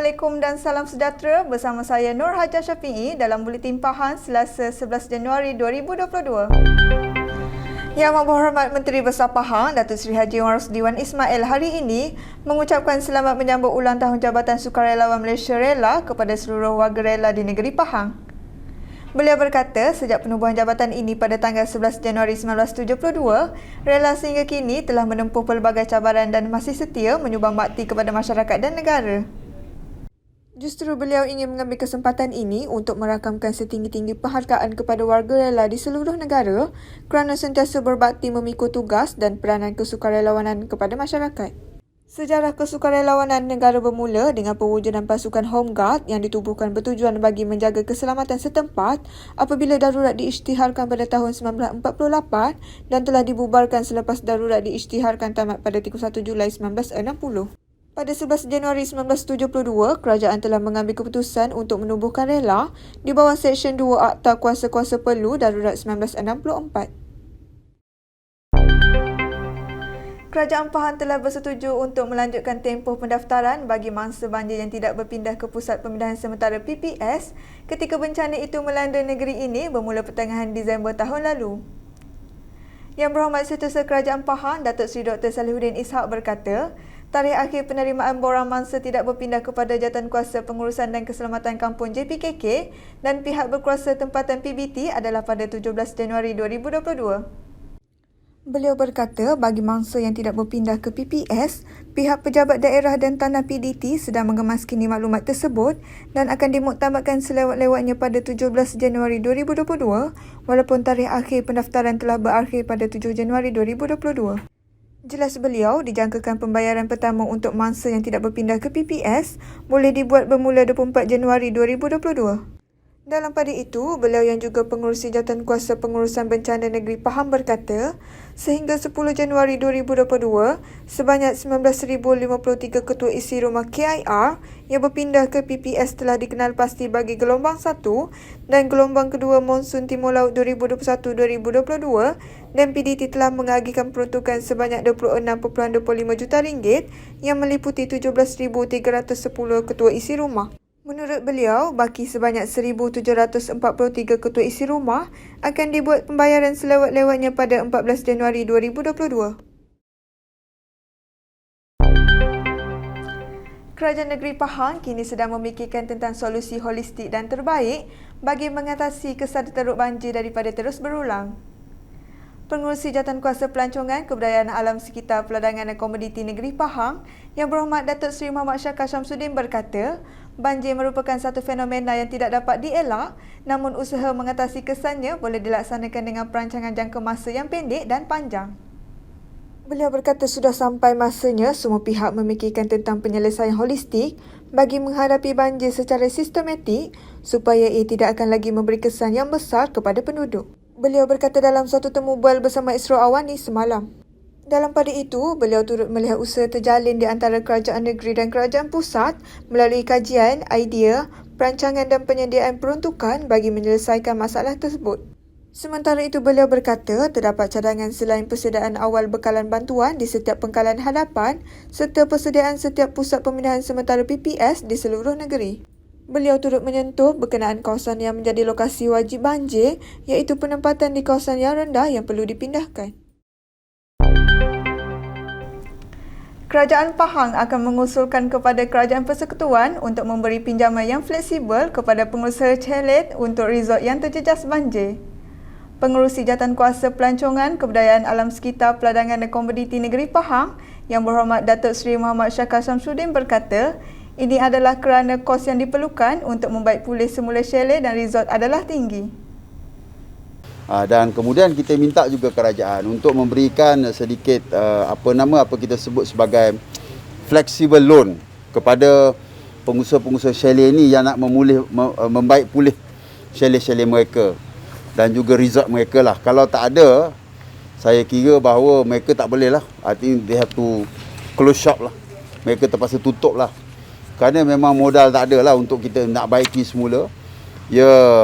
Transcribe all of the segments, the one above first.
Assalamualaikum dan salam sejahtera, bersama saya Nur Hajah Syafiee dalam Buletin Pahang Selasa 11 Januari 2022. Yang Berhormat Menteri Besar Pahang, Datuk Seri Haji Wan Rosdiwan Ismail hari ini mengucapkan selamat menyambut ulang tahun Jabatan Sukarelawan Malaysia Rela kepada seluruh warga rela di negeri Pahang. Beliau berkata, sejak penubuhan jabatan ini pada tanggal 11 Januari 1972, Rela sehingga kini telah menempuh pelbagai cabaran dan masih setia menyumbang bakti kepada masyarakat dan negara. Justru beliau ingin mengambil kesempatan ini untuk merakamkan setinggi-tinggi penghargaan kepada warga rela di seluruh negara kerana sentiasa berbakti memikul tugas dan peranan kesukarelawanan kepada masyarakat. Sejarah kesukarelawanan negara bermula dengan pewujudan pasukan Home Guard yang ditubuhkan bertujuan bagi menjaga keselamatan setempat apabila darurat diisytiharkan pada tahun 1948 dan telah dibubarkan selepas darurat diisytiharkan tamat pada 31 Julai 1960. Pada 11 Januari 1972, kerajaan telah mengambil keputusan untuk menubuhkan rela di bawah Seksyen 2 Akta Kuasa-Kuasa Perlu Darurat 1964. Kerajaan Pahang telah bersetuju untuk melanjutkan tempoh pendaftaran bagi mangsa banjir yang tidak berpindah ke Pusat Pemindahan Sementara PPS ketika bencana itu melanda negeri ini bermula pertengahan Disember tahun lalu. Yang Berhormat Setiausaha Kerajaan Pahang, Datuk Seri Dr. Salihuddin Ishak berkata, tarikh akhir penerimaan borang mangsa tidak berpindah kepada Jawatankuasa Pengurusan dan Keselamatan Kampung JPKK dan pihak berkuasa tempatan PBT adalah pada 17 Januari 2022. Beliau berkata, bagi mangsa yang tidak berpindah ke PPS, pihak Pejabat Daerah dan Tanah PDT sedang mengemas kini maklumat tersebut dan akan dimuktamadkan selewat-lewatnya pada 17 Januari 2022 walaupun tarikh akhir pendaftaran telah berakhir pada 7 Januari 2022. Jelas beliau, dijangkakan pembayaran pertama untuk mangsa yang tidak berpindah ke PPS boleh dibuat bermula 24 Januari 2022. Dalam pada itu, beliau yang juga pengerusi Jawatankuasa Pengurusan Bencana Negeri Pahang berkata, sehingga 10 Januari 2022, sebanyak 19,053 ketua isi rumah KIR yang berpindah ke PPS telah dikenal pasti bagi gelombang 1 dan gelombang kedua monsun Timur Laut 2021-2022 dan PDT telah mengagikan peruntukan sebanyak RM26.25 juta yang meliputi 17,310 ketua isi rumah. Menurut beliau, baki sebanyak 1,743 ketua isi rumah akan dibuat pembayaran selewat-lewatnya pada 14 Januari 2022. Kerajaan Negeri Pahang kini sedang memikirkan tentang solusi holistik dan terbaik bagi mengatasi kesan teruk banjir daripada terus berulang. Pengerusi Jawatankuasa Pelancongan Kebudayaan Alam Sekitar Peladangan dan Komoditi Negeri Pahang, Yang Berhormat Datuk Seri Muhammad Syakar Syamsuddin berkata, banjir merupakan satu fenomena yang tidak dapat dielak, namun usaha mengatasi kesannya boleh dilaksanakan dengan perancangan jangka masa yang pendek dan panjang. Beliau berkata sudah sampai masanya semua pihak memikirkan tentang penyelesaian holistik bagi menghadapi banjir secara sistematik supaya ia tidak akan lagi memberi kesan yang besar kepada penduduk. Beliau berkata dalam satu temu bual bersama Isro Awani semalam. Dalam pada itu, beliau turut melihat usaha terjalin di antara kerajaan negeri dan kerajaan pusat melalui kajian, idea, perancangan dan penyediaan peruntukan bagi menyelesaikan masalah tersebut. Sementara itu, beliau berkata terdapat cadangan selain persediaan awal bekalan bantuan di setiap pengkalan hadapan serta persediaan setiap pusat pemindahan sementara PPS di seluruh negeri. Beliau turut menyentuh berkenaan kawasan yang menjadi lokasi wajib banjir iaitu penempatan di kawasan yang rendah yang perlu dipindahkan. Kerajaan Pahang akan mengusulkan kepada Kerajaan Persekutuan untuk memberi pinjaman yang fleksibel kepada pengusaha chalet untuk resort yang terjejas banjir. Pengerusi Jawatankuasa Pelancongan Kebudayaan Alam Sekitar Peladangan dan Komoditi Negeri Pahang, Yang Berhormat Datuk Seri Muhammad Syakar Syamsuddin berkata, ini adalah kerana kos yang diperlukan untuk membaik pulih semula chalet dan resort adalah tinggi. Dan kemudian kita minta juga kerajaan untuk memberikan sedikit apa kita sebut sebagai flexible loan kepada pengusaha-pengusaha chalet ini yang nak membaik pulih chalet-chalet mereka dan juga resort mereka lah. Kalau tak ada, saya kira bahawa mereka tak boleh lah. I think they have to close shop lah. Mereka terpaksa tutup lah. Kerana memang modal tak ada lah untuk kita nak baiki semula. Ya,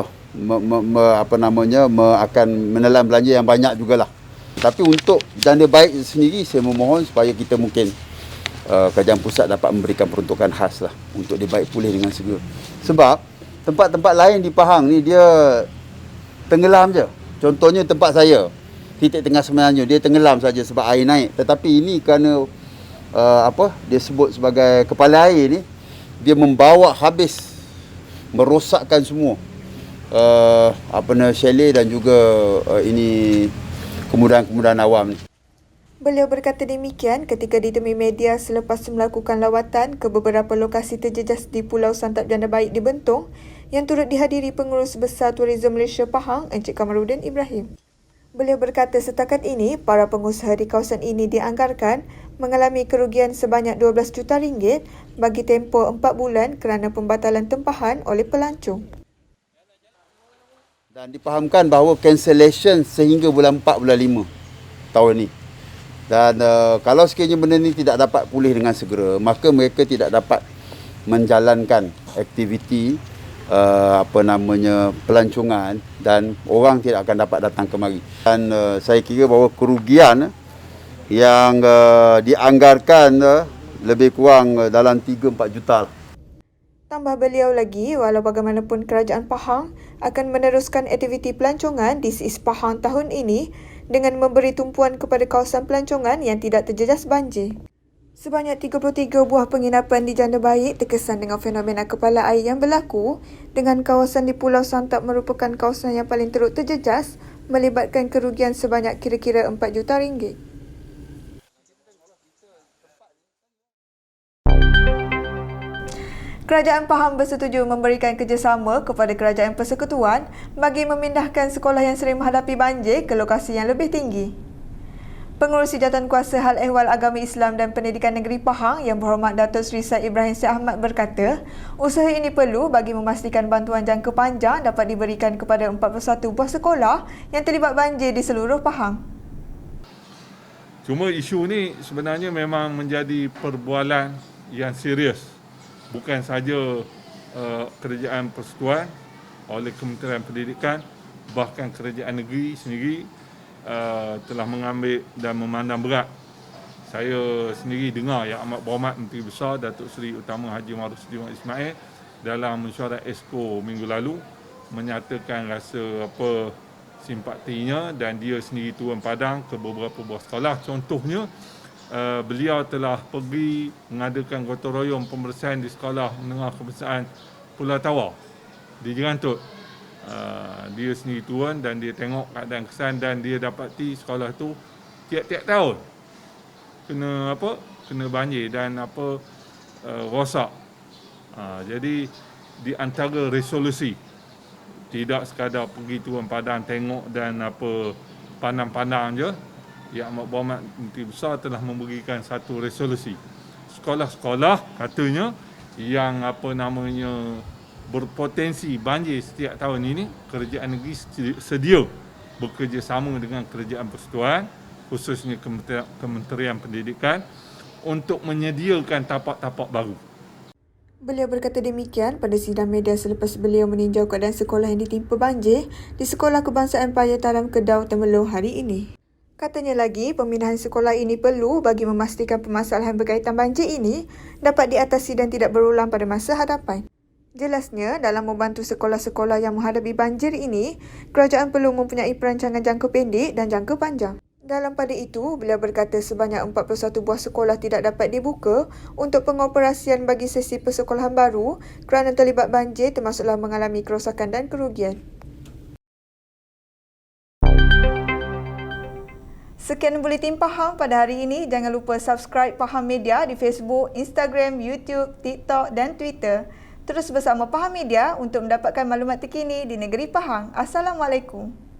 akan menelan belanja yang banyak jugalah. Tapi untuk janda baik sendiri, saya memohon supaya kita mungkin kerajaan pusat dapat memberikan peruntukan khas lah untuk dibaik pulih dengan segera. Sebab tempat-tempat lain di Pahang ni dia tenggelam je. Contohnya tempat saya, titik tengah sebenarnya dia tenggelam saja sebab air naik. Tetapi ini kerana dia sebut sebagai kepala air ni, dia membawa habis, merosakkan semua chalet dan juga ini kemudahan-kemudahan awam ni. Beliau berkata demikian ketika ditemui media selepas melakukan lawatan ke beberapa lokasi terjejas di Pulau Santap Janda Baik di Bentong yang turut dihadiri Pengurus Besar Tourism Malaysia Pahang, Encik Kamaruddin Ibrahim. Beliau berkata setakat ini, para pengusaha di kawasan ini dianggarkan mengalami kerugian sebanyak 12 juta ringgit bagi tempoh 4 bulan kerana pembatalan tempahan oleh pelancong. Dan dipahamkan bahawa cancellation sehingga bulan 4, bulan 5 tahun ni. Dan kalau sekiranya benda ni tidak dapat pulih dengan segera, maka mereka tidak dapat menjalankan aktiviti pelancongan dan orang tidak akan dapat datang kemari. Dan saya kira bahawa kerugian yang dianggarkan lebih kurang dalam 3-4 juta. Tambah beliau lagi, walau bagaimanapun kerajaan Pahang akan meneruskan aktiviti pelancongan di SIS Pahang tahun ini dengan memberi tumpuan kepada kawasan pelancongan yang tidak terjejas banjir. Sebanyak 33 buah penginapan di Janda Baik terkesan dengan fenomena kepala air yang berlaku, dengan kawasan di Pulau Santap merupakan kawasan yang paling teruk terjejas, melibatkan kerugian sebanyak kira-kira 4 juta ringgit. Kerajaan Pahang bersetuju memberikan kerjasama kepada Kerajaan Persekutuan bagi memindahkan sekolah yang sering menghadapi banjir ke lokasi yang lebih tinggi. Pengurus Jawatankuasa Hal Ehwal Agama Islam dan Pendidikan Negeri Pahang Yang Berhormat Datuk Seri Said Ibrahim Syed Ahmad berkata, usaha ini perlu bagi memastikan bantuan jangka panjang dapat diberikan kepada 41 buah sekolah yang terlibat banjir di seluruh Pahang. Cuma isu ni sebenarnya memang menjadi perbualan yang serius. Bukan saja Kerajaan Persekutuan oleh Kementerian Pendidikan, bahkan Kerajaan Negeri sendiri telah mengambil dan memandang berat. Saya sendiri dengar Yang Amat Berhormat Menteri Besar Datuk Seri Utama Haji Ma'ruf Sediwan Ismail dalam mesyuarat Exco minggu lalu menyatakan rasa simpatinya dan dia sendiri turun padang ke beberapa buah sekolah. Contohnya, beliau telah pergi mengadakan gotong royong pembersihan di sekolah menengah kebangsaan Pulau Tawar di Jerantut. Dia sendiri turun dan dia tengok keadaan kesan dan dia dapati sekolah tu tiap-tiap tahun kena banjir dan rosak. Jadi di antara resolusi, tidak sekadar pergi turun padang tengok dan pandang-pandang je, Yang Amat Berhormat Menteri Besar telah memberikan satu resolusi. Sekolah-sekolah katanya yang berpotensi banjir setiap tahun ini, Kerajaan Negeri sedia bekerjasama dengan Kerajaan Persekutuan, khususnya Kementerian Pendidikan, untuk menyediakan tapak-tapak baru. Beliau berkata demikian pada sidang media selepas beliau meninjau keadaan sekolah yang ditimpa banjir di Sekolah Kebangsaan Paya Taram Kedah Temelloh hari ini. Katanya lagi, pemindahan sekolah ini perlu bagi memastikan permasalahan berkaitan banjir ini dapat diatasi dan tidak berulang pada masa hadapan. Jelasnya, dalam membantu sekolah-sekolah yang menghadapi banjir ini, kerajaan perlu mempunyai perancangan jangka pendek dan jangka panjang. Dalam pada itu, beliau berkata sebanyak 41 buah sekolah tidak dapat dibuka untuk pengoperasian bagi sesi persekolahan baru kerana terlibat banjir termasuklah mengalami kerosakan dan kerugian. Sekian Buletin Pahang pada hari ini. Jangan lupa subscribe Pahang Media di Facebook, Instagram, YouTube, TikTok dan Twitter. Terus bersama Pahang Media untuk mendapatkan maklumat terkini di negeri Pahang. Assalamualaikum.